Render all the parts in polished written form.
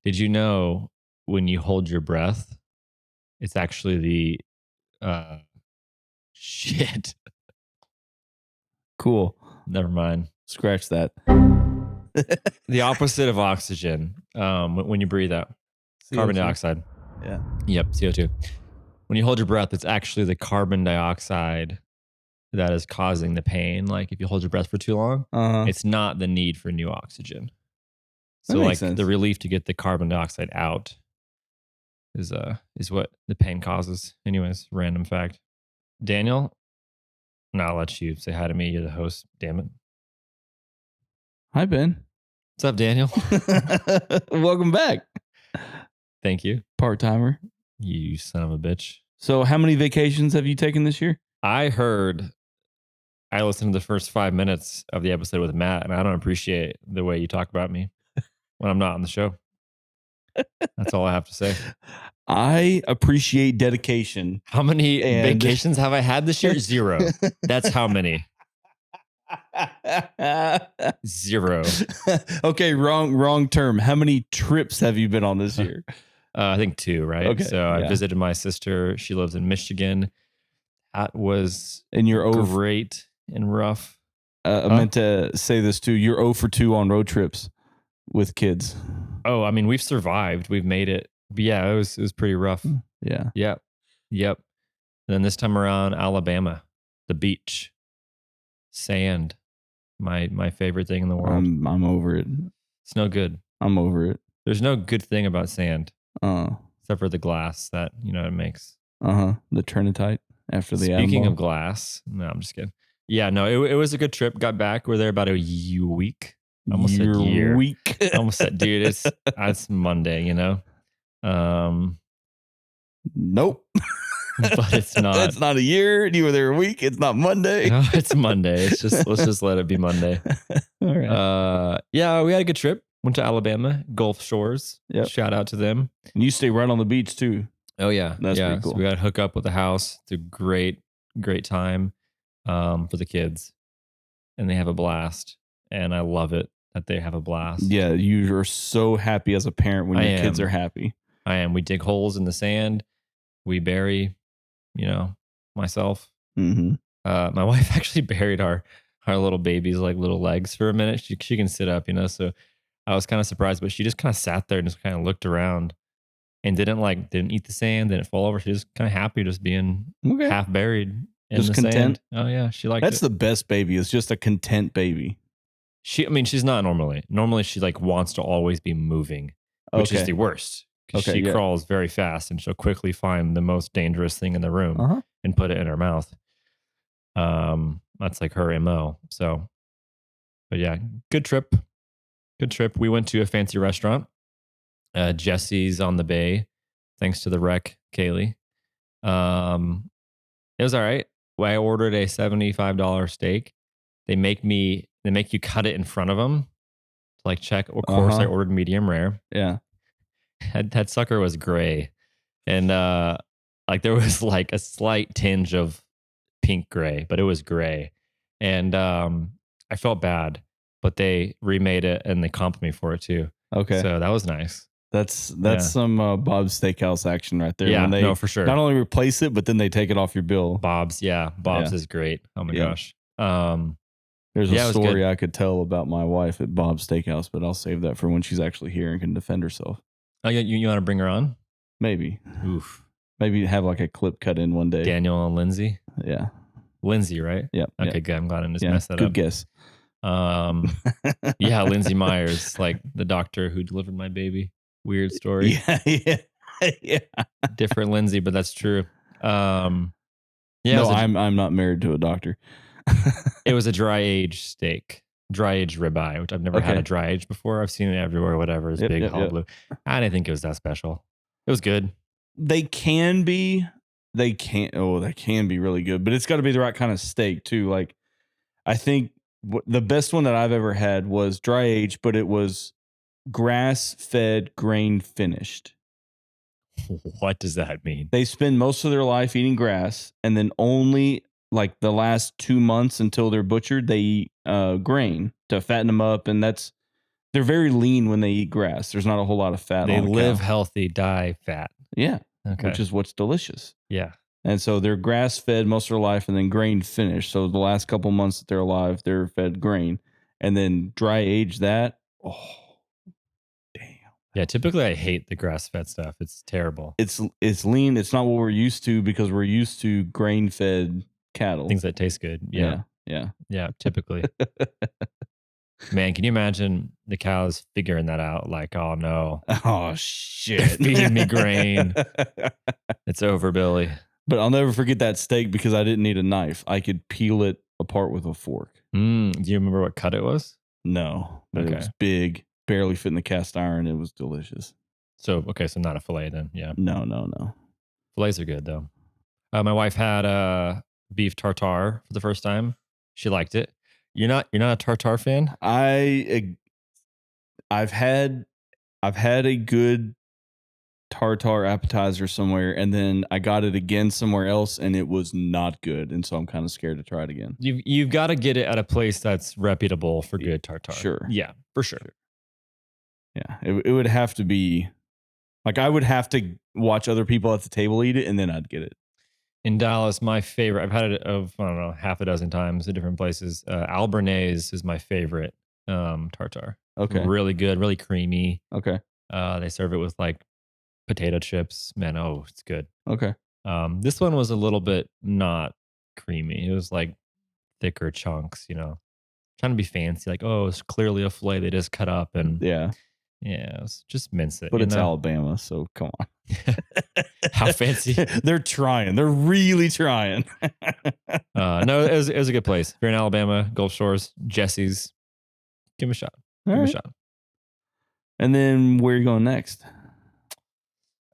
Did you know when you hold your breath, it's actually the uh shit. Cool. Never mind. Scratch that. The opposite of oxygen. When you breathe out, carbon CO2. dioxide. Yeah. Yep, CO2. When you hold your breath, it's actually the carbon dioxide that is causing the pain. Like if you hold your breath for too long, it's not the need for new oxygen. So That like makes sense. the relief to get the carbon dioxide out is what the pain causes. Anyways, random fact. Daniel, now I'll let you say hi to me. You're the host. Damn it. Hi, Ben. What's up, Daniel? Welcome back. Thank you. Part-timer. You son of a bitch. So how many vacations have you taken this year? I listened to the first 5 minutes of the episode with Matt, and I don't appreciate the way you talk about me when I'm not on the show. That's all I have to say. I appreciate dedication. How many vacations have I had this year? 0. That's how many. 0. Okay, wrong term. How many trips have you been on this year? I think 2, right? Okay, So I visited my sister. She lives in Michigan. That was great and rough. I meant to say this too. You're 0 for 2 on road trips with kids. Oh, I mean, we've survived. We've made it. But yeah, it was pretty rough. Yeah. Yep. And then this time around, Alabama, the beach, sand, my favorite thing in the world. I'm over it. It's no good. I'm over it. There's no good thing about sand, except for the glass that it makes. The Trinitite after the. Speaking of glass, no, I'm just kidding. Yeah, no, it was a good trip. Got back. We're there about a week. Almost a year. Almost said, dude, it's Monday, Nope. But it's not. It's not a year. You were there a week. It's not Monday. No, it's Monday. Let's just let it be Monday. All right. Yeah, we had a good trip. Went to Alabama, Gulf Shores. Yep. Shout out to them. And you stay right on the beach too. Oh yeah, that's pretty cool. So we got to hook up with the house. It's a great time for the kids, and they have a blast. And I love it that they have a blast. Yeah, you are so happy as a parent when your kids are happy. I am. We dig holes in the sand. We bury, myself. Mm-hmm. My wife actually buried our little baby's like little legs for a minute. She can sit up, so I was kind of surprised, but she just kind of sat there and just kind of looked around and didn't eat the sand, didn't fall over. She was kind of happy just being half buried in just the content. Sand. Oh yeah, she liked it. That's the best baby. It's just a content baby. She's not normally. Normally she like wants to always be moving, which is the worst. Because she crawls very fast and she'll quickly find the most dangerous thing in the room and put it in her mouth. That's like her MO. So, but yeah, good trip. We went to a fancy restaurant, Jesse's on the Bay, thanks to the wreck, Kaylee. It was all right. I ordered a $75 steak. They make you cut it in front of them to like check. Of course, I ordered medium rare. Yeah. That sucker was gray, and like there was like a slight tinge of pink gray, but it was gray, and I felt bad, but they remade it and they comped me for it too. Okay, so that was nice. That's some Bob's Steakhouse action right there. Yeah, when they for sure. Not only replace it, but then they take it off your bill. Bob's is great. Oh my gosh. There's a story I could tell about my wife at Bob's Steakhouse, but I'll save that for when she's actually here and can defend herself. Oh, yeah, you want to bring her on? Maybe. Oof. Maybe have like a clip cut in one day. Daniel and Lindsay? Yeah. Lindsay, right? Yeah. Okay, good. I'm glad I just messed that good up. Good guess. Yeah, Lindsay Myers, like the doctor who delivered my baby. Weird story. Yeah. Different Lindsay, but that's true. Yeah, no, I'm not married to a doctor. It was a dry aged steak. Dry aged ribeye, which I've never had a dry aged before. I've seen it everywhere, whatever. It's big, blue. I didn't think it was that special. It was good. They can be really good, but it's got to be the right kind of steak too. Like, I think the best one that I've ever had was dry aged, but it was grass fed, grain finished. What does that mean? They spend most of their life eating grass, and then only like the last 2 months until they're butchered, they eat grain to fatten them up, and that's they're very lean when they eat grass. There's not a whole lot of fat They on a live cow. healthy, die fat. Yeah, which Okay. is what's delicious. Yeah. And so they're grass fed most of their life and then grain finished. So the last couple months that they're alive, they're fed grain and then dry age that. Oh, damn. Yeah. Typically, I hate the grass fed stuff. It's terrible. It's lean. It's not what we're used to because we're used to grain fed cattle. Things that taste good. Yeah. Yeah. Yeah. Yeah. Typically. Man, can you imagine the cows figuring that out? Like, oh no, Oh they're shit. feeding me grain. It's over, Billy. But I'll never forget that steak because I didn't need a knife. I could peel it apart with a fork. Do you remember what cut it was? No, but it Okay. was big, barely fit in the cast iron. It was delicious. So, okay. So, not a filet then. Yeah. No, no, no. Fillets are good though. My wife had beef tartare for the first time. She liked it. You're not a tartare fan? I've had a good tartar appetizer somewhere, and then I got it again somewhere else, and it was not good, and so I'm kind of scared to try it again. You've got to get it at a place that's reputable for good tartare. Sure. Yeah, for sure. Yeah, it would have to be like I would have to watch other people at the table eat it, and then I'd get it. In Dallas, my favorite, I've had it of, I don't know, half a dozen times at different places. Albernaise is my favorite tartare. Okay. Really good, really creamy. Okay. They serve it with like potato chips. Man, oh, it's good. Okay. This one was a little bit not creamy. It was like thicker chunks, trying to be fancy. Like, oh, it's clearly a fillet they just cut up and Yeah, just mince it, but it's Alabama, so come on. How fancy. They're trying. They're really trying. No, it was a good place. If you're in Alabama, Gulf Shores, Jesse's, give him a shot. All Give him a right. shot. And then where are you going next?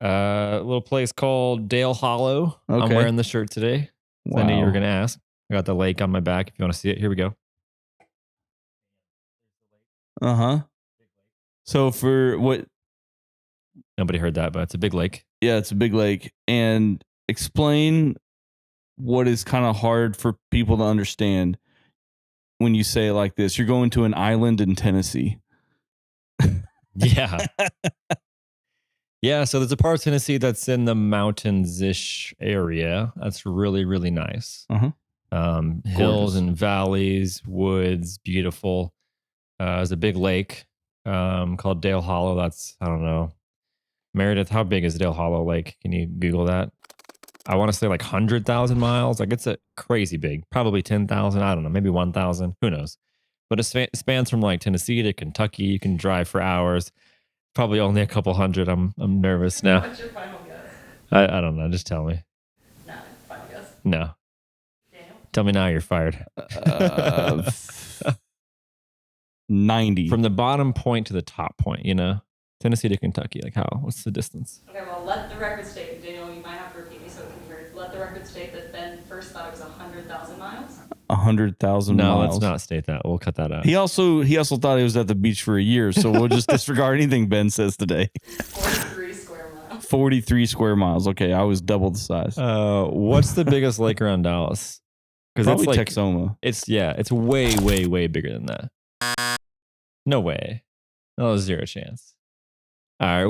A little place called Dale Hollow. I'm Okay. wearing the shirt today. So I knew you were Wow. going to ask. I got the lake on my back. If you want to see it, here we go. Uh-huh. So for what? Nobody heard that, but it's a big lake. Yeah, it's a big lake. And explain what is kind of hard for people to understand when you say it like this. You're going to an island in Tennessee. Yeah. Yeah, so there's a part of Tennessee that's in the mountains-ish area. That's really, really nice. Uh-huh. Hills Gorgeous. and valleys, woods, beautiful. There's a big lake called Dale Hollow. That's, I don't know. Meredith, how big is Dale Hollow Lake? Can you Google that? I want to say like 100,000 miles. Like it's a crazy big, probably 10,000. I don't know, maybe 1,000. Who knows? But it spans from like Tennessee to Kentucky. You can drive for hours. Probably only a couple hundred. I'm nervous now. What's your final guess? I don't know. Just tell me. No, final guess. No. Daniel? Tell me now you're fired. 90. From the bottom point to the top point, Tennessee to Kentucky. Like how? What's the distance? Okay, well, let the record state, Daniel, you might have to repeat me so it can be heard. Let the record state that Ben first thought it was 100,000 miles. 100,000 No, miles. let's not state that. We'll cut that out. He also thought he was at the beach for a year, so we'll just disregard anything Ben says today. 43 square miles. 43 square miles. Okay, I was double the size. What's the biggest lake around Dallas? Because Probably it's like Texoma. it's way, way, way bigger than that. No way. No, zero chance. All right,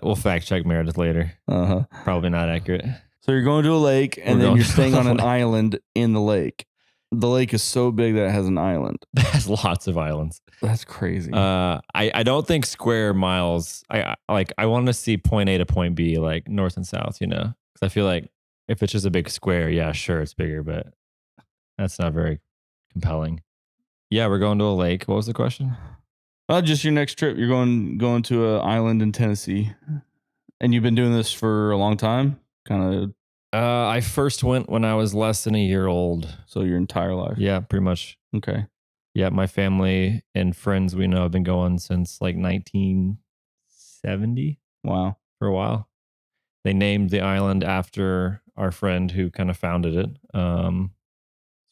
we'll fact check Meredith later. Uh-huh. Probably not accurate. So you're going to a lake, and We're then going you're to staying a on an lake. island in the lake. The lake is so big that it has an island. It has lots of islands. That's crazy. I don't think square miles. I want to see point A to point B, like north and south. Because I feel like if it's just a big square, yeah, sure, it's bigger, but that's not very compelling. Yeah, we're going to a lake. What was the question? Just your next trip. You're going to an island in Tennessee, and you've been doing this for a long time. Kind of. I first went when I was less than a year old. So your entire life. Yeah, pretty much. Okay. Yeah, my family and friends we know have been going since like 1970 Wow. for a while. They named the island after our friend who kind of founded it. So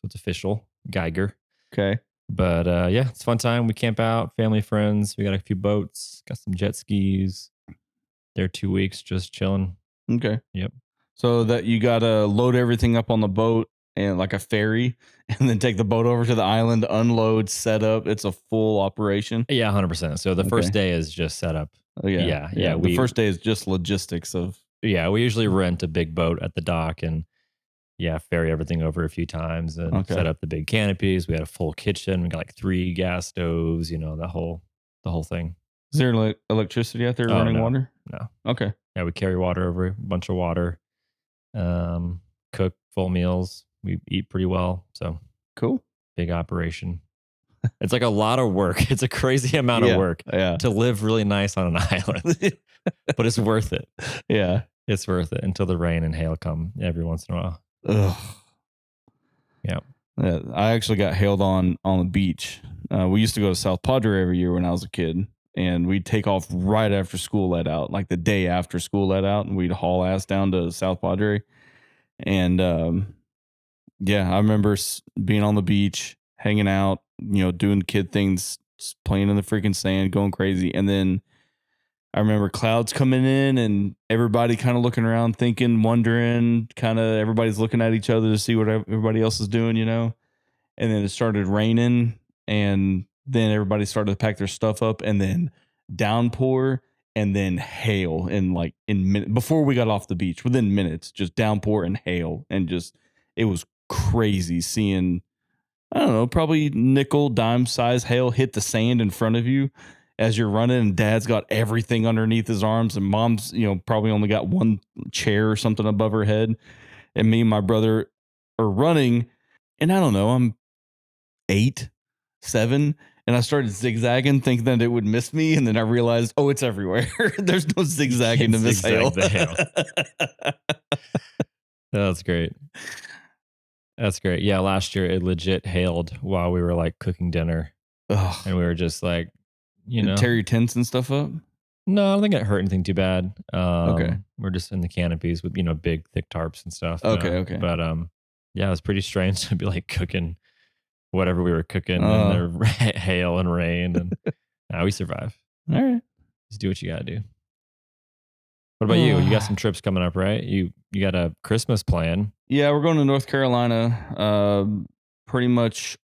it's official, Geiger. Okay. But yeah, it's a fun time. We camp out, family, friends. We got a few boats, got some jet skis. There 2 weeks just chilling. Okay. Yep. So that you got to load everything up on the boat and like a ferry, and then take the boat over to the island, unload, set up. It's a full operation. Yeah, 100%. So the first Okay. day is just set up. Oh, yeah. Yeah, Yeah. yeah. The first day is just logistics of. We usually rent a big boat at the dock and ferry everything over a few times and Okay. set up the big canopies. We had a full kitchen. We got like 3 gas stoves, the whole thing. Is there electricity out there Oh running no. water? No. Okay. Yeah, we carry water over, a bunch of water. Um, cook full meals. We eat pretty well. So Cool. big operation. It's like a lot of work. It's a crazy amount of Yeah. work Yeah. to live really nice on an island, but it's worth it. Yeah. It's worth it until the rain and hail come every once in a while. Ugh. Yeah. Yeah, I actually got hailed on the beach. We used to go to South Padre every year when I was a kid, and we'd take off right after school let out, like the day after school let out, and we'd haul ass down to South Padre. And yeah, I remember being on the beach, hanging out, doing kid things, just playing in the freaking sand, going crazy. And then I remember clouds coming in and everybody kind of looking around, thinking, wondering, kind of everybody's looking at each other to see what everybody else is doing. And then it started raining, and then everybody started to pack their stuff up, and then downpour, and then hail, and like before we got off the beach, within minutes, just downpour and hail, and just it was crazy seeing, I don't know, probably nickel dime size hail hit the sand in front of you as you're running, and dad's got everything underneath his arms, and mom's probably only got one chair or something above her head, and me and my brother are running, and I don't know, I'm 8, 7, and I started zigzagging thinking that it would miss me, and then I realized, oh, it's everywhere. There's no You zigzagging can't to miss zigzag hail. the hail. That's great. That's great. Yeah, last year it legit hailed while we were like cooking dinner, Ugh. and we were just like, Did it tear your tents and stuff up? no, I don't think it hurt anything too bad. Okay. We're just in the canopies with big thick tarps and stuff. Okay. But yeah, it was pretty strange to be like cooking whatever we were cooking in Uh, the hail and rain, and now we survive. all right. Just do what you gotta do. What about you? You got some trips coming up, right? You got a Christmas plan. Yeah, we're going to North Carolina. Pretty much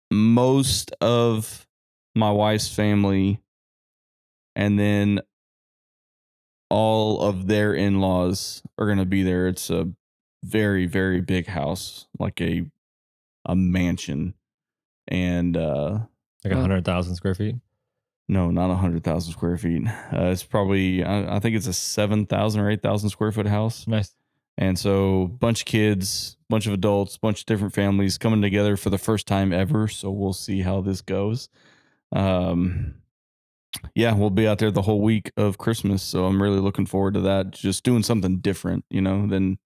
most of my wife's family, and then all of their in-laws are going to be there. It's a very, very big house, like a mansion. And Like 100,000 square feet. no, not 100,000 square feet. It's probably, I think it's a 7,000 or 8,000 square foot house. Nice. And so, bunch of kids, bunch of adults, bunch of different families coming together for the first time ever. So we'll see how this goes. Yeah, we'll be out there the whole week of Christmas. So I'm really looking forward to that. Just doing something different, than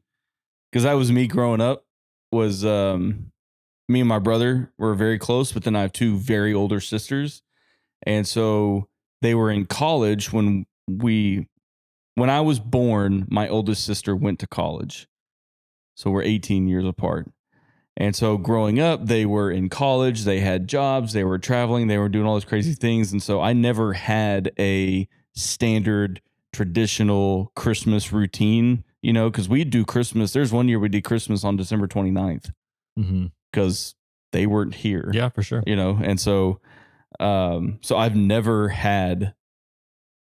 because that was me growing up. Was Me and my brother were very close, but then I have 2 very older sisters, and so they were in college when I was born. My oldest sister went to college, so we're 18 years apart. And so growing up, they were in college, they had jobs, they were traveling, they were doing all these crazy things. And so I never had a standard traditional Christmas routine, because we do Christmas. There's one year we did Christmas on December 29th Mm-hmm. because they weren't here, Yeah, for sure. and so I've never had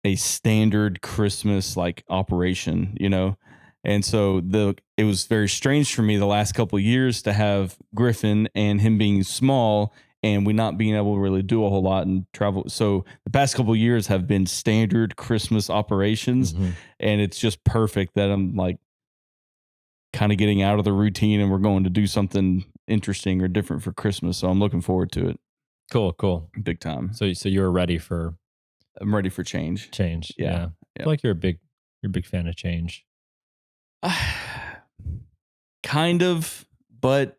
a standard Christmas like operation. And so it was very strange for me the last couple of years to have Griffin and him being small and we not being able to really do a whole lot and travel. So the past couple of years have been standard Christmas operations, Mm-hmm. and it's just perfect that I'm like kind of getting out of the routine and we're going to do something interesting or different for Christmas. So I'm looking forward to it Cool. big time. So you're ready for I'm ready for change. change. Yeah. Yeah. I feel like you're a big fan of change. Kind of, but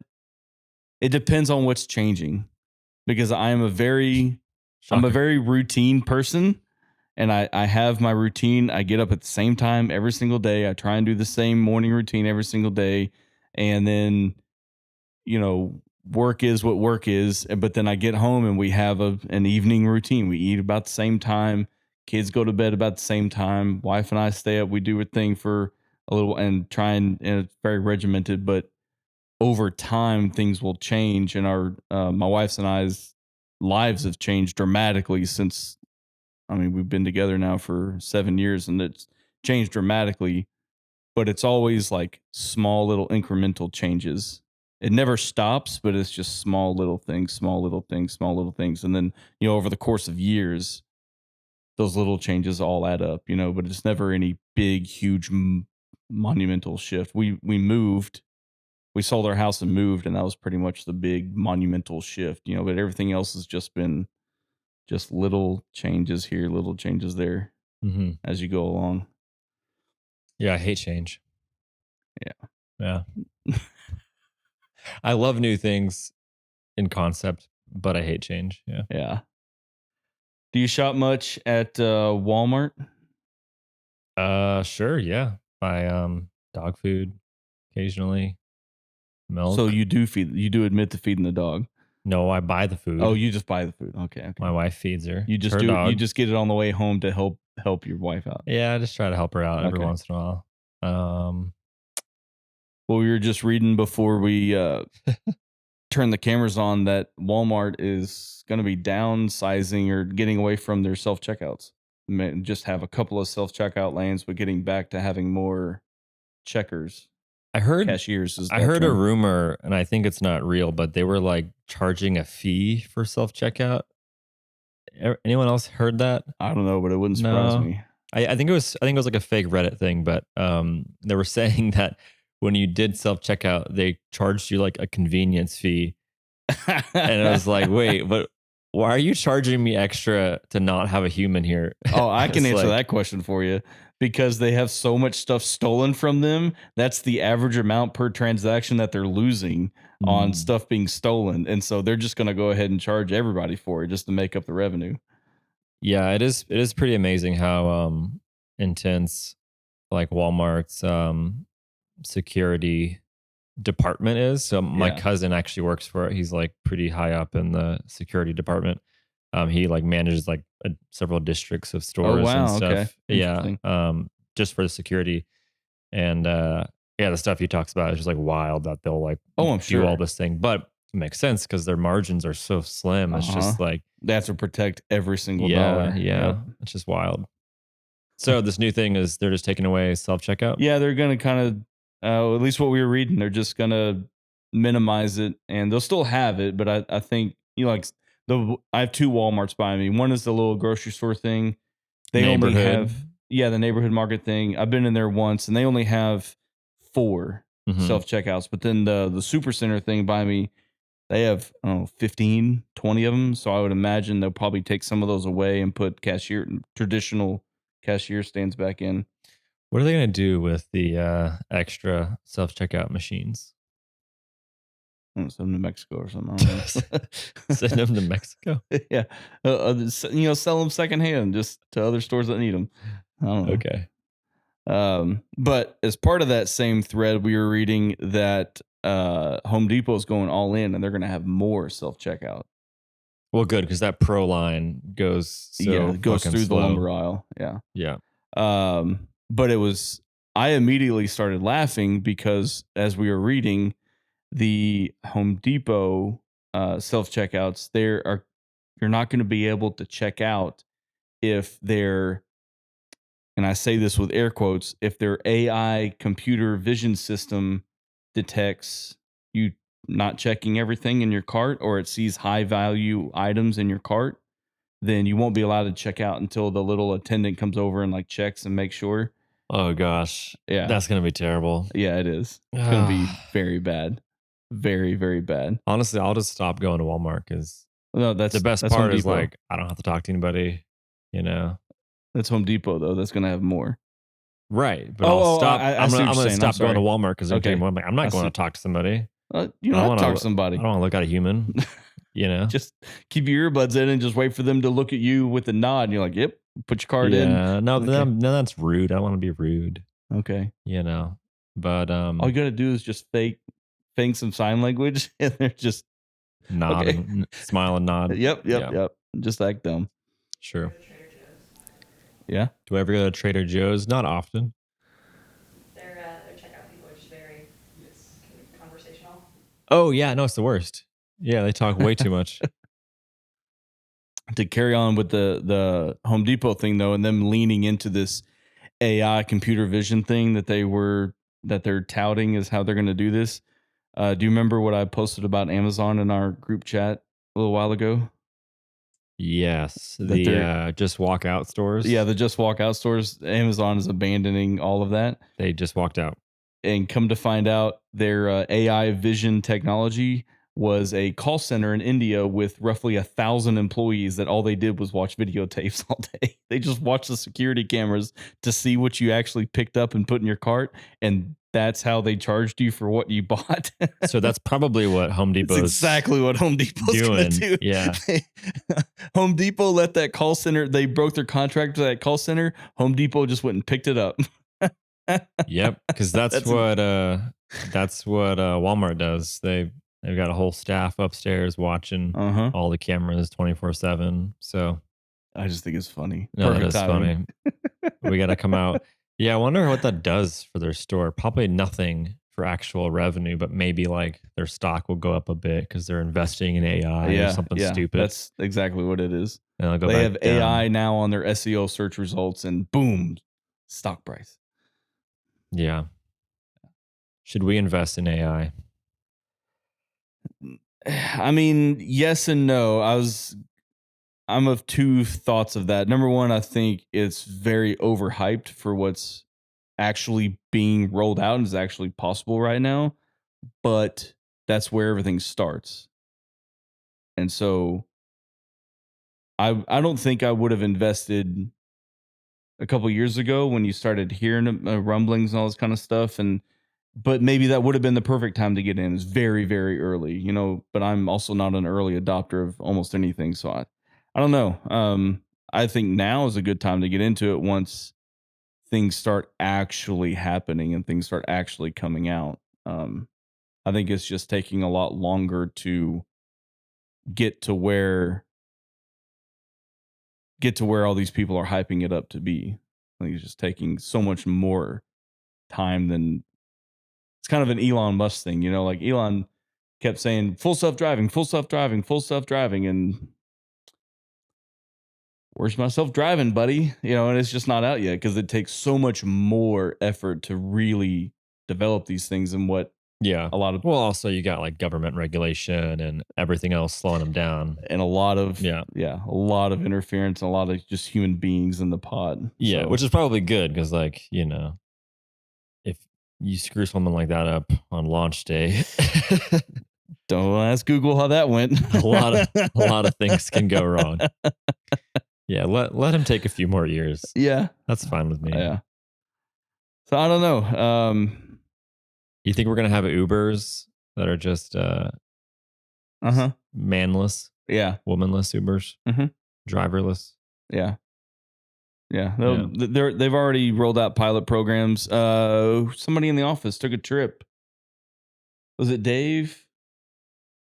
it depends on what's changing because I'm a very Shocker. routine person, and I have my routine. I get up at the same time every single day. I try and do the same morning routine every single day. And then, work is what work is. But then I get home and we have an evening routine. We eat about the same time. Kids go to bed about the same time. Wife and I stay up. We do a thing for a little and try and it's very regimented. But over time things will change, and our my wife's and I's lives have changed dramatically since. I mean, we've been together now for 7 years, and it's changed dramatically. But it's always like small little incremental changes. It never stops, but it's just small little things, small little things, small little things, and then over the course of years, those little changes all add up. But it's never any big, huge, monumental shift. We moved, we sold our house and moved, and that was pretty much the big monumental shift. But everything else has just been just little changes here, little changes there Hmm. as you go along. Yeah, I hate change. Yeah. Yeah. I love new things in concept, but I hate change. Yeah. Yeah. Do you shop much at Walmart? Sure. Yeah. Buy dog food occasionally, So milk. you do admit to feeding the dog. No, I buy the Oh, food. you just buy the food. Okay, My okay. wife feeds her. You It's just her do it. You dog. just get it on the way home to help your wife out. Yeah, I just try to help her out every Okay. once in a while. Um, Well, we were just reading before we turned the cameras on that Walmart is going to be downsizing or getting away from their self checkouts. Just have a couple of self checkout lanes, but getting back to having more checkers. I heard Cashiers is I that heard a term. rumor, and I think it's not real, but they were like charging a fee for self checkout. Anyone else heard that? I don't know, but it wouldn't surprise No. me. I think it was like a fake Reddit thing, but they were saying that when you did self checkout, they charged you like a convenience fee, and it was like, wait, but why are you charging me extra to not have a human here? Oh, I can It's answer like, that question for you because they have so much stuff stolen from them. That's the average amount per transaction that they're losing on mm, stuff being stolen. And so they're just going to go ahead and charge everybody for it just to make up the revenue. yeah, it is pretty amazing how intense like Walmart's security department is. So my Yeah. cousin actually works for it. He's like pretty high up in the security department. He like manages like several districts of Oh, stores and wow. Okay. stuff. Yeah. Interesting. Just for the security. And yeah, the stuff he talks about is just like wild that they'll like Oh, I'm do all sure. this thing. But it makes sense because their margins are so slim. Uh It's huh. just like, They have to protect every single yeah, dollar. yeah. Yep. It's just wild. So this new thing is they're just taking away self checkout. Yeah, they're going to kind of, at least what we were reading, they're just going to minimize it and they'll still have it. But I think, like, I have two Walmarts by me. One is the little grocery store thing. They only Neighborhood. have, yeah, the neighborhood market thing. I've been in there once and they only have 4 Hmm. self checkouts. But then the super center thing by me, they have, I don't know, 15, 20 of them. So I would imagine they'll probably take some of those away and put traditional cashier stands back in. What are they going to do with the extra self checkout machines? Some New Mexico or something. I don't Send them to Mexico? know. Yeah, sell them secondhand just to other stores that need them. I don't know. Okay. But as part of that same thread, we were reading that Home Depot is going all in, and they're going to have more self checkout. Well, good because that pro line goes Yeah, so it goes fucking through the slow. lumber aisle. Yeah. Yeah. But I immediately started laughing because as we were reading the Home Depot self checkouts, you're not going to be able to check out if they're, and I say this with air quotes, if their AI computer vision system detects you not checking everything in your cart or it sees high value items in your cart, then you won't be allowed to check out until the little attendant comes over and like checks and makes sure. Oh gosh, Yeah. that's gonna be terrible. Yeah, it is. It's going to be very bad. Very, very bad. Honestly, I'll just stop going to Walmart because No, the that's best that's Home part is Depot. like I don't have to talk to anybody. You know, That's Home Depot though. That's going to have more. right? But I'll Oh, stop. I I'm see gonna what I'm you're gonna saying. I'm stop going to sorry. Walmart because they're taking Okay. more. I'm not I going to see. talk to somebody. You I don't don't have want to talk to to. I somebody. don't want to look at a human. You know. Just keep your earbuds in and just wait for them to look at you with a nod. And you're like, yep, put your card in. Yeah. No, Okay. no, that's rude. I don't want to be rude. Okay. You know. But All you got to do is just fake some sign language. And they're just, nod okay. and smile and nod. Yep. Yep. Yeah, Yep. Just act dumb. Go sure. to Trader Joe's. Yeah. Do I ever go to Trader Joe's? Not often. Their checkout people are just very conversational. Oh yeah, no, it's the worst. Yeah, they talk way too much. To carry on with the Home Depot thing though, and them leaning into this AI computer vision thing that they're touting is how they're going to do this. Do you remember what I posted about Amazon in our group chat a little while ago? Yes, That they're the just walk out Yeah, stores. the just walk out stores. Amazon is abandoning all of that, They just walked out. and come to find out, their AI vision technology was a call center in India with roughly 1,000 employees that all they did was watch videotapes all day. They just watched the security cameras to see what you actually picked up and put in your cart, and that's how they charged you for what you bought. So that's probably what Home It's Depot's exactly what Home Depot's going to doing. do. Yeah. They- Home Depot let that call center, they broke their contract to that call center. Home Depot just went and picked it up. Yep, because That's that's what Walmart does. They've got a whole staff upstairs watching uh-huh. all the cameras 24/7. So I just think it's funny. no, that Perfect is timing. funny. We got to come out. Yeah, I wonder what that does for their store. Probably nothing for actual revenue, but maybe like their stock will go up a bit because they're investing in AI or Yeah, something yeah, stupid, that's exactly what it is. and they'll go They back have AI down. now on their SEO search results, and boom, stock price. Yeah. Should we invest in AI? I mean, yes and no. I'm of two thoughts of that. Number one, I think it's very overhyped for what's actually being rolled out and is actually possible right now, but that's where everything starts. And so I don't think I would have invested a couple years ago when you started hearing rumblings and all this kind of stuff, and but maybe that would have been the perfect time to get in. It's very very early, but I'm also not an early adopter of almost anything, so I don't know. I think now is a good time to get into it once things start actually happening and things start actually coming out. I think it's just taking a lot longer to get to where get to where all these people are hyping it up to be. I think it's just taking so much more time than it's kind of an Elon Musk thing, like Elon kept saying full self driving, full self driving, full self driving, and where's my self driving, buddy? And it's just not out yet because it takes so much more effort to really develop these things and what Yeah. a lot of Well, also you got like government regulation and everything else slowing them down. and a lot of Yeah. yeah, a lot of interference, a lot of just human beings in the pot. Yeah, So which is probably good because, like, if you screw something like that up on launch day, don't ask Google how that went. a lot of things can go wrong. Yeah, let him take a few more years. Yeah. That's fine with me. Yeah. So I don't know. You think we're gonna have Ubers that are just Uh-huh. manless, Yeah. womanless Ubers, Mhm. driverless? Yeah. Yeah. Yeah. They've already rolled out pilot programs. Somebody in the office took a trip. Was it Dave?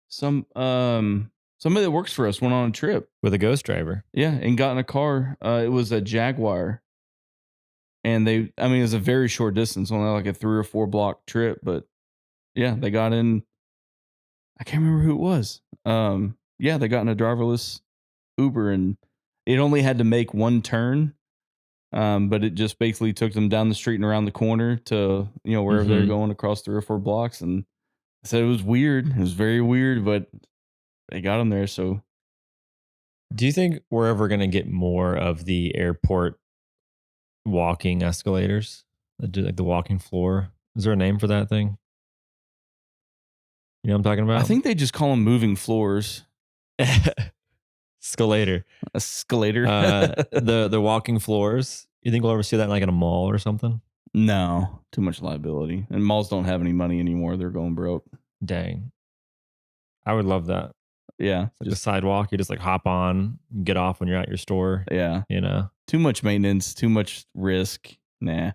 Somebody that works for us went on a trip. With a ghost driver. Yeah, and got in a car. It was a Jaguar. And it was a very short distance, only like a 3 or 4 block trip, but yeah, they got in. I can't remember who it was. Yeah, they got in a driverless Uber, and it only had to make one turn. But it just basically took them down the street and around the corner to, wherever they're Mhm. going across 3 or 4 blocks. And I said it was weird. It was very weird, but they got them there. So Do you think we're ever gonna get more of the airport walking escalators? Like the walking floor? Is there a name for that thing? You know what I'm talking I about? think they just call them moving floors. Escalator. Escalator. The walking floors. You think we'll ever see that like in a mall or something? No, too much liability. And malls don't have any money anymore. They're going broke. Dang. I would love that. Yeah. It's like the Just, sidewalk. You just like hop on, get off when you're at your store, yeah. you know, Too much maintenance, too much risk. Nah.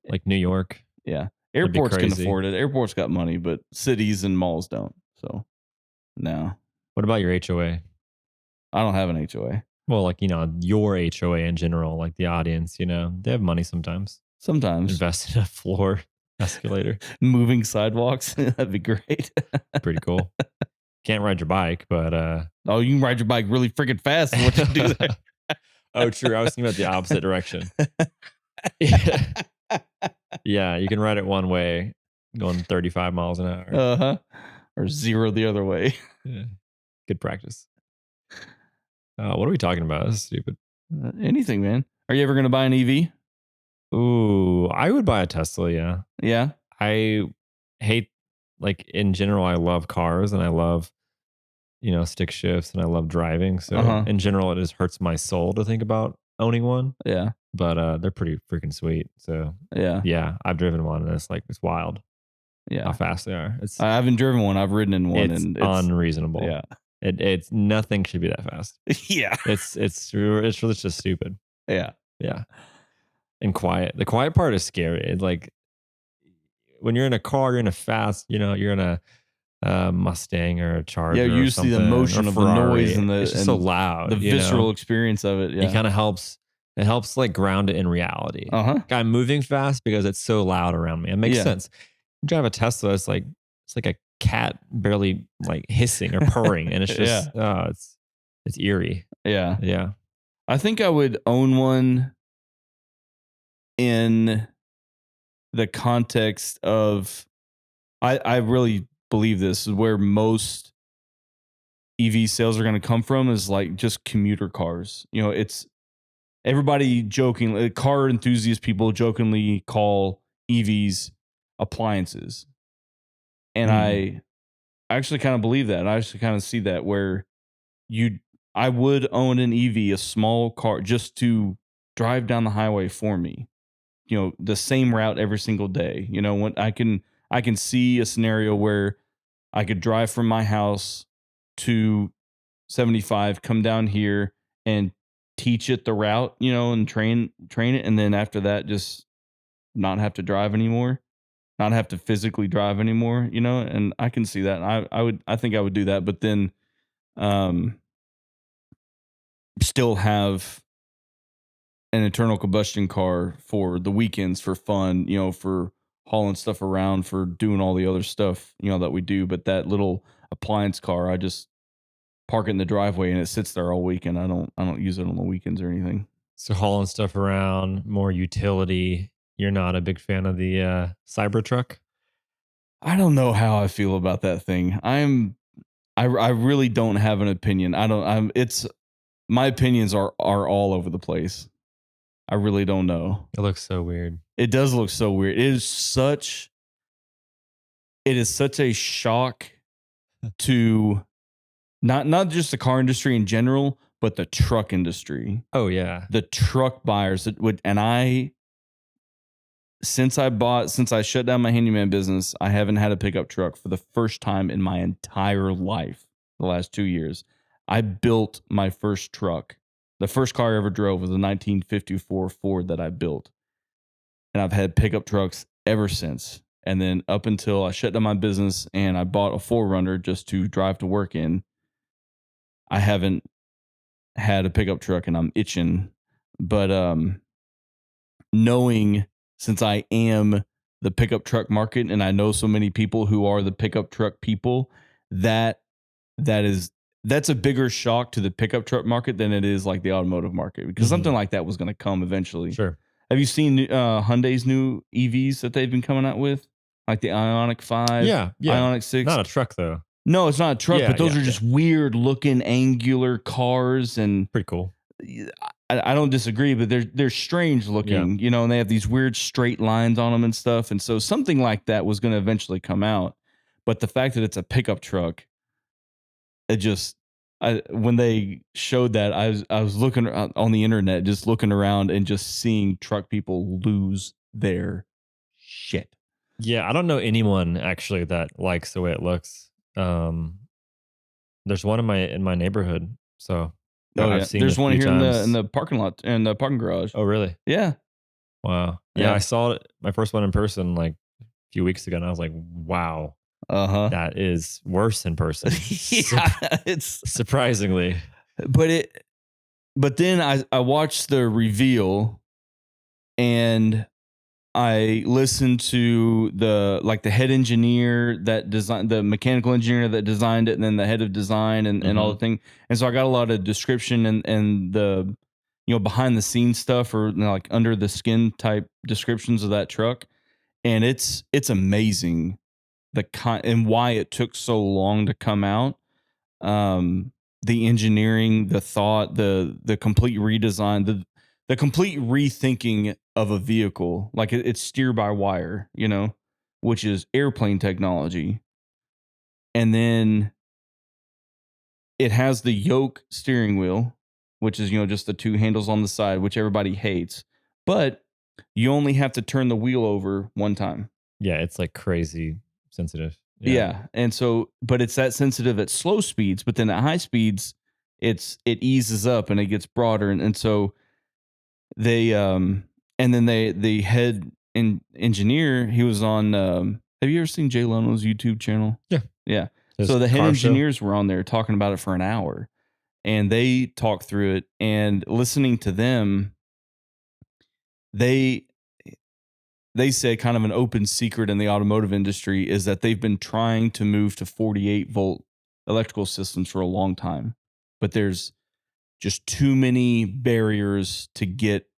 like New York. Yeah. That'd be Airports can crazy. afford it. Airports got money, but cities and malls don't. So, no. What about your HOA? I don't have an HOA. Well, like, your HOA in general, like the audience, they have money sometimes. Sometimes. Invest in a floor. escalator. moving sidewalks. That'd be great. Pretty cool. Can't ride your bike, but Oh, you can ride your bike really freaking fast. Is what you do there. oh, true. I was thinking about the opposite direction. Yeah. Yeah, you can ride it one way, going 35 miles an hour. Uh-huh. Or 0 the other way. Yeah. Good practice. What are we talking about? This is stupid. Anything, man. Are you ever going to buy an EV? Ooh, I would buy a Tesla. Yeah. Yeah. I hate, like, in general, I love cars and I love, stick shifts and I love driving. So Uh-huh. in general, it just hurts my soul to think about owning one, Yeah. but they're pretty freaking sweet. So Yeah. yeah, I've driven one and it's wild how Yeah. fast they are. It's, I haven't driven one. I've ridden in one it's and unreasonable. yeah. It's nothing should be that fast. Yeah. It's really just stupid. Yeah. Yeah. And quiet. The quiet part is scary. It's like when you're in a car, you're in a fast, you're in a Mustang or a Yeah. Charger You or see the something or motion of the Ferrari. noise and It's just so the loud, visceral experience of it. It Yeah. kind of helps. It helps like ground it in reality. Uh-huh. Like, I'm moving fast because it's so loud around me. It makes Yeah. sense. You drive a Tesla, it's like a cat barely like hissing or purring, and it's just it's eerie. Yeah. Yeah. I think I would own one in the context of I really believe this is where most EV sales are going to come from is like just commuter cars. It's everybody joking, car enthusiast people jokingly call EVs appliances. And I actually kind of believe that. I actually kind of see that where you I would own an EV, a small car, just to drive down the highway for me. The same route every single day. When I can see a scenario where I could drive from my house to 75, come down here and teach it the route, and train it, and then after that just not have to drive anymore, not have to physically drive anymore, and I can see that. I think I would do that, but then um still have an internal combustion car for the weekends for fun, for hauling stuff around, for doing all the other stuff, that we do. But that little appliance car, I just park it in the driveway and it sits there all weekend. I don't use it on the weekends or anything. So hauling stuff around, more utility. You're not a big fan of the Cybertruck? I don't know how I feel about that thing. I really don't have an opinion. I don't I'm it's my opinions are all over the place. I really don't know. It looks so weird. It does look so weird. It is such a shock to not just the car industry in general, but the truck industry. Oh yeah. The truck buyers that would and I since I shut down my handyman business, I haven't had a pickup truck for the first time in my entire life. The last 2 years, I built my first truck. The first car I ever drove was a 1954 Ford that I built, and I've had pickup trucks ever since. And then up until I shut down my business and I bought a 4Runner just to drive to work in, I haven't had a pickup truck, and I'm itching. But knowing, since I am the pickup truck market and I know so many people who are the pickup truck people, that that is that's a bigger shock to the pickup truck market than it is like the automotive market, because something like that was going to come eventually. Sure. Have you seen Hyundai's new EVs that they've been coming out with, like the Ioniq 5, Yeah. Ioniq 6? Not a truck though. No, it's not a truck, Yeah, but those yeah, are just weird looking angular cars, and Pretty cool. I don't disagree, but they're strange looking, and they have these weird straight lines on them and stuff. And so something like that was going to eventually come out. But the fact that it's a pickup truck, when they showed that, I was looking on the internet, just looking around and just seeing truck people lose their shit. Yeah, I don't know anyone actually that likes the way it looks. There's one in my neighborhood, so Oh I've yeah, seen it there's a one few here times. in the parking lot, in the parking garage. Oh, really? Yeah, Wow. Yeah, I saw it, my first one in person like a few weeks ago, and I was like, wow, uh-huh. that is worse in person. Yeah, it's Surprisingly. but then I watched the reveal, and I listened to the head engineer that designed the mechanical engineer that designed it, and then the head of design and all Mhm. the thing. And so I got a lot of description and the behind the scenes stuff or like under the skin type descriptions of that truck. And it's amazing the kind and why it took so long to come out. Um, the engineering, the thought, the complete redesign, the complete rethinking of a vehicle. Like it's steer by wire, which is airplane technology. And then it has the yoke steering wheel, which is, just the two handles on the side, which everybody hates. But you only have to turn the wheel over one time. Yeah, it's like crazy sensitive. Yeah. Yeah, and so but it's that sensitive at slow speeds, but then at high speeds, it eases up and it gets broader, and so they and then the head engineer, he was on. Have you ever seen Jay Leno's YouTube channel? Yeah. Yeah, His so the head car show. engineers were on there talking about it for an hour, and they talked through it. And listening to them, they they said kind of an open secret in the automotive industry is that they've been trying to move to 48-volt electrical systems for a long time, but there's just too many barriers to get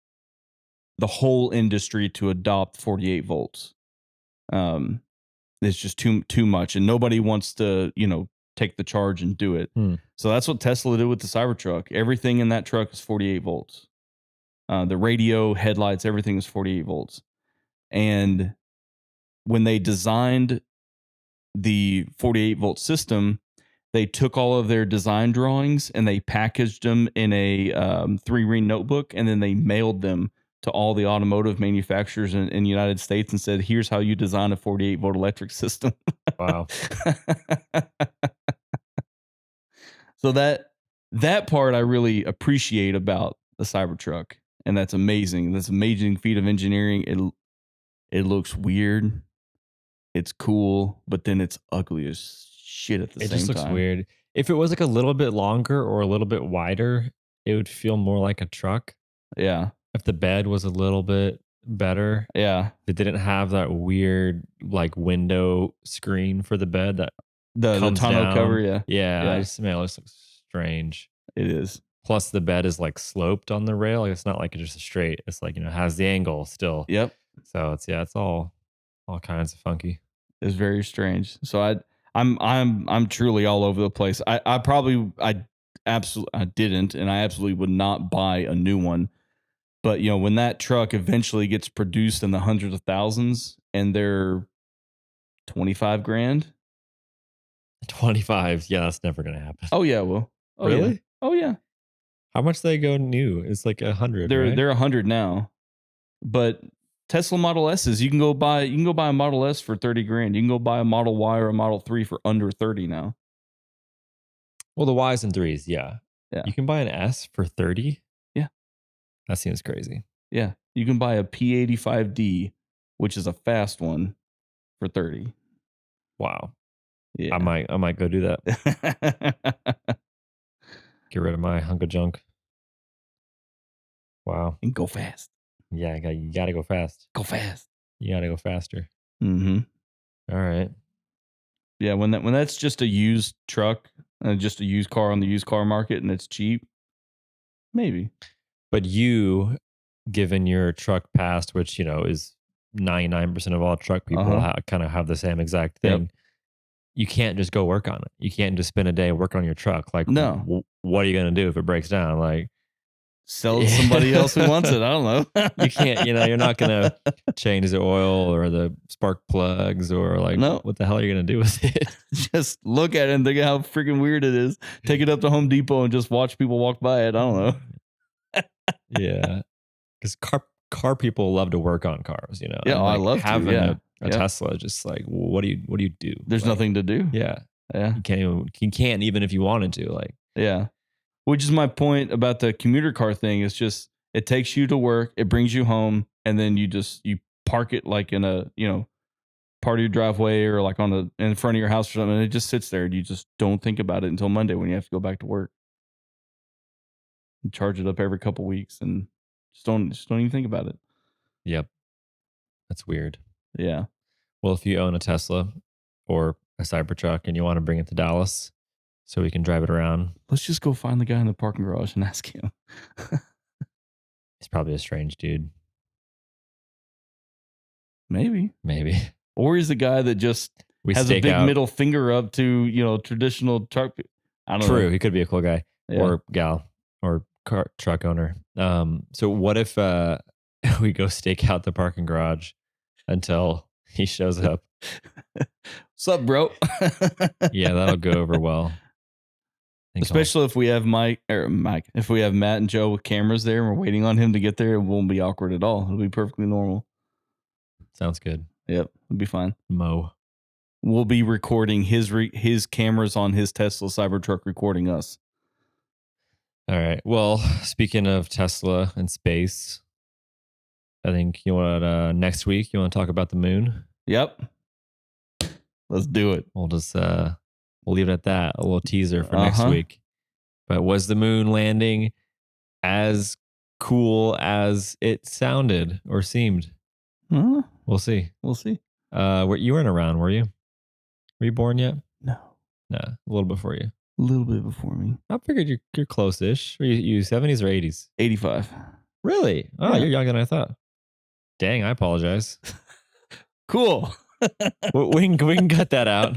the whole industry to adopt 48 volts. Um, it's just too much, and nobody wants to take the charge and do it. Hmm. So that's what Tesla did with the Cybertruck. Everything in that truck is 48 volts. The radio, headlights, everything is 48 volts. And when they designed the 48-volt system, they took all of their design drawings and they packaged them in a 3-ring notebook, and then they mailed them to all the automotive manufacturers in the United States and said, "Here's how you design a 48-volt electric system." Wow. So that part I really appreciate about the Cybertruck, and that's amazing. That's an amazing feat of engineering. It looks weird, it's cool, but then it's ugly as shit at the It just same looks time. weird. If it was like a little bit longer or a little bit wider, it would feel more like a truck. Yeah, If the bed was a little bit better, yeah. if it didn't have that weird like window screen for the bed that The comes tonneau cover, down. yeah, Yeah, I yeah. just man, it looks strange. It is. Plus the bed is like sloped on the rail. Like, it's not like it's just straight. It's like, has the angle still. Yep. So it's all kinds of funky. It's very strange. So I'm truly all over the place. I absolutely I didn't, and I absolutely would not buy a new one. But when that truck eventually gets produced in the hundreds of thousands and they're 25 grand. 25. Yeah, that's never gonna happen. Oh yeah, well. Oh yeah. Really? Oh yeah. How much they go new? It's like 100, They're right? they're 100 now. But Tesla Model S's, you can go buy a Model S for 30 grand. You can go buy a Model Y or a Model 3 for under 30 now. Well, the Ys and threes, yeah. Yeah. You can buy an S for 30. Yeah. That seems crazy. Yeah. You can buy a P85D, which is a fast one, for 30. Wow. I Yeah. might go do that. Get rid of my hunk of junk. Wow. And go fast. Yeah, you gotta go fast. Go fast. You gotta go faster. Mhm. All right. Yeah, when that's just a used truck, just a used car on the used car market and it's cheap, maybe. But you, given your truck past, which, is 99% of all truck people Uh-huh. kind of have the same exact Yep. thing. You can't just go work on it. You can't just spend a day working on your truck. Like, No. what are you going to do if it breaks down? Like, Sell it to somebody else who wants it. I don't know. you can't, you're not going to change the oil or the spark plugs or like, No. what the hell are you going to do with it? Just look at it and think how freaking weird it is. Take it up to Home Depot and just watch people walk by it. I don't know. Yeah. Because car people love to work on cars, Yeah, and I like love to. having Yeah. a Yeah. Tesla, just like, what do you do? There's Like, nothing to do. yeah. Yeah. You can't even if you wanted to. Like, Yeah. Which is my point about the commuter car thing. It's just it takes you to work, it brings you home, and then you park it like in a, part of your driveway or like in front of your house or something, and it just sits there and you just don't think about it until Monday when you have to go back to work. You charge it up every couple weeks and just don't even think about it. yep, That's weird. Yeah. Well, if you own a Tesla or a Cybertruck and you want to bring it to Dallas so we can drive it around, Let's just go find the guy in the parking garage and ask him. he's probably a strange dude. Maybe. Maybe. Or he's the guy that just We has a stake big out. middle finger up to, traditional truck. I don't True. know. He could be a cool guy Yeah. or gal or truck owner. So what if we go stake out the parking garage until he shows up? What's up, bro? Yeah, that'll go over well. Especially if we have Mike, if we have Matt and Joe with cameras there and we're waiting on him to get there, it won't be awkward at all. It'll be perfectly normal. Sounds good. Yep, it'll be fine. Mo. We'll be recording his cameras on his Tesla Cybertruck recording us. All right. Well, speaking of Tesla and space, I think you want next week you want to talk about the moon. Yep. Let's do it. We'll just we'll leave it at that. A little teaser for next week. But was the moon landing as cool as it sounded or seemed? We'll see. We'll see. You weren't around, were you? Were you born yet? No. No, a little before you. A little bit before me. I figured you're close-ish. Are you 70s or 80s? 85. Really? Oh, Yeah. you're younger than I thought. Dang, I apologize. Cool. we can cut that out.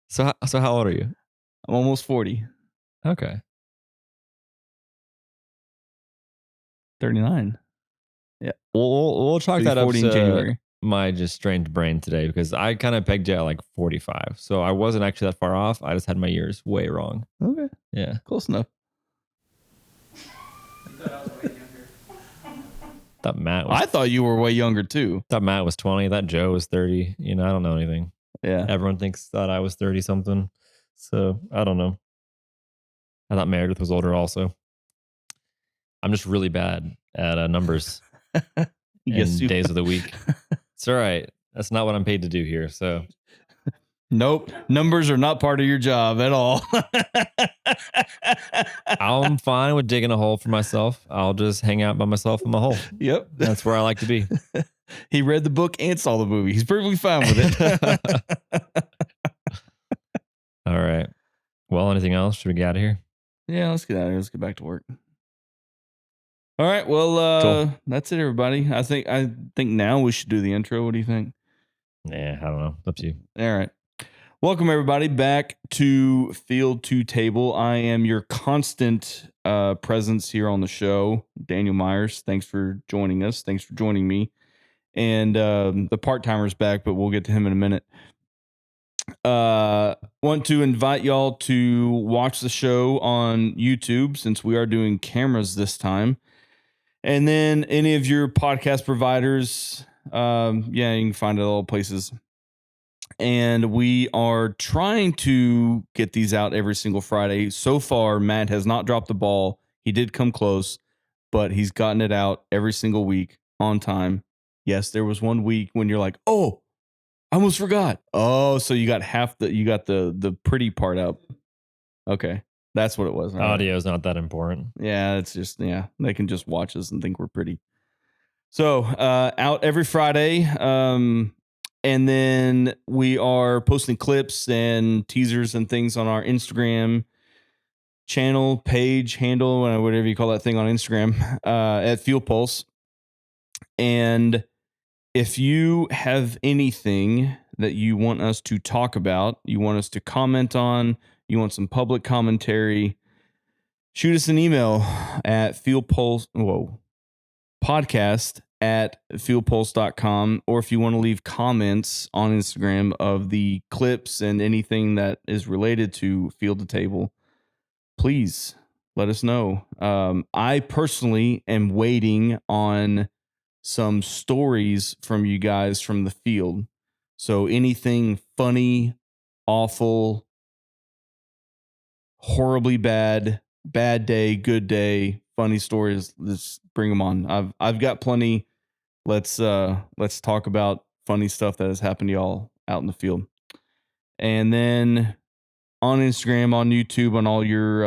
So how old are you? I'm almost 40. Okay. 39. Yeah. We'll chalk that up 40 in to January. my just strange brain today because I kind of pegged you at like 45. So I wasn't actually that far off. I just had my years way wrong. Okay. Yeah. Close enough. I thought you were way younger too. Thought Matt was 20. Thought Joe was 30. I don't know anything. Yeah. Everyone thought I was 30 something. So I don't know. I thought Meredith was older also. I'm just really bad at numbers and days of the week. It's all right. That's not what I'm paid to do here. So nope. Numbers are not part of your job at all. I'm fine with digging a hole for myself. I'll just hang out by myself in my hole. Yep. That's where I like to be. He read the book and saw the movie. He's perfectly fine with it. All right. Well, anything else? Should we get out of here? Yeah, let's get out of here. Let's get back to work. All right. Well, Cool. That's it, everybody. I think now we should do the intro. What do you think? Yeah, I don't know. It's up to you. All right. Welcome, everybody, back to Field to Table. I am your constant presence here on the show, Daniel Myers. Thanks for joining us. Thanks for joining me. And the part-timer's back, but we'll get to him in a minute. Want to invite y'all to watch the show on YouTube since we are doing cameras this time. And then any of your podcast providers, you can find it all places. And we are trying to get these out every single Friday. So far, Matt has not dropped the ball. He did come close, but he's gotten it out every single week on time. Yes, there was one week when you're like, oh, I almost forgot. Oh, so you got the pretty part out. Okay. That's what it was. Audio is not that important. Yeah, it's just, they can just watch us and think we're pretty. So out every Friday. And then we are posting clips and teasers and things on our Instagram channel, page, handle, whatever you call that thing on Instagram, at Fuel Pulse. And if you have anything that you want us to talk about, you want us to comment on, you want some public commentary, shoot us an email at podcast@fuelpulse.com, or if you want to leave comments on Instagram of the clips and anything that is related to Field to Table, please let us know. I personally am waiting on some stories from you guys from the field. So anything funny, awful, horribly bad day, good day, funny stories, let's bring them on. I've got plenty. Let's talk about funny stuff that has happened to y'all out in the field. And then on Instagram, on YouTube, on all your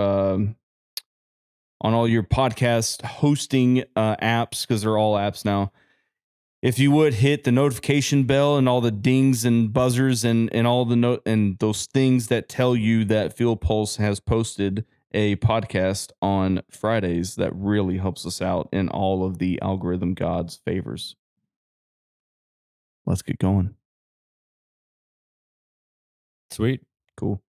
on all your podcast hosting apps, because they're all apps now. If you would hit the notification bell and all the dings and buzzers and all the and those things that tell you that Fuel Pulse has posted a podcast on Fridays, that really helps us out in all of the algorithm gods' favors. Let's get going. Sweet. Cool.